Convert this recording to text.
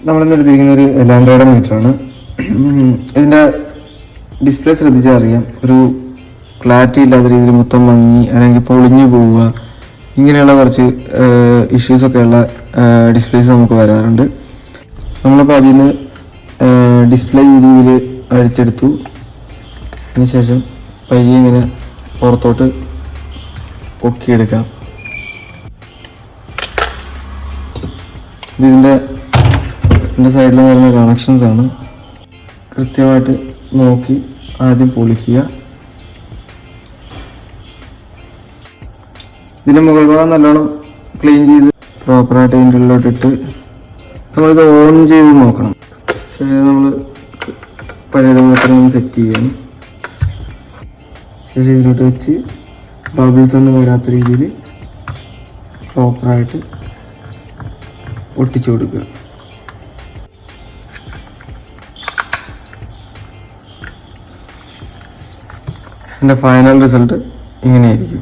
നമ്മളിന്ന് എടുത്തിരിക്കുന്ന ഒരു ലാൻഡ്രോയുടെ മീറ്ററാണ്. ഇതിൻ്റെ ഡിസ്പ്ലേ ശ്രദ്ധിച്ചാൽ അറിയാം, ഒരു ക്ലാരിറ്റി ഇല്ലാത്ത രീതിയിൽ മൊത്തം മങ്ങി അല്ലെങ്കിൽ പൊളിഞ്ഞു പോവുക, ഇങ്ങനെയുള്ള കുറച്ച് ഇഷ്യൂസൊക്കെ ഉള്ള ഡിസ്പ്ലേസ് നമുക്ക് വരാറുണ്ട്. നമ്മളിപ്പോൾ അതിൽ നിന്ന് ഡിസ്പ്ലേ ഈ രീതിയിൽ അഴിച്ചെടുത്തു. അതിനുശേഷം പയ്യെ ഇങ്ങനെ പുറത്തോട്ട് പൊക്കിയെടുക്കാം. ഇതിൻ്റെ സൈഡിൽ വരുന്ന കണക്ഷൻസ് ആണ്. കൃത്യമായിട്ട് നോക്കി ആദ്യം പൊളിക്കുക. ഇതിൻ്റെ മുകൾ ഭാഗം നല്ലോണം ക്ലീൻ ചെയ്ത് പ്രോപ്പറായിട്ട് അതിൻ്റെ ഉള്ളിലോട്ടിട്ട് നമ്മളിത് ഓൺ ചെയ്ത് നോക്കണം. ശേഷം നമ്മൾ പഴയതുപോലെ തന്നെ സെറ്റ് ചെയ്യണം. ശേഷം ഇതിലോട്ട് വെച്ച് ബബിൾസ് ഒന്നും വരാത്ത രീതിയിൽ പ്രോപ്പറായിട്ട് ഒട്ടിച്ചു കൊടുക്കുക. എൻ്റെ ഫൈനൽ റിസൾട്ട് ഇങ്ങനെയായിരിക്കും.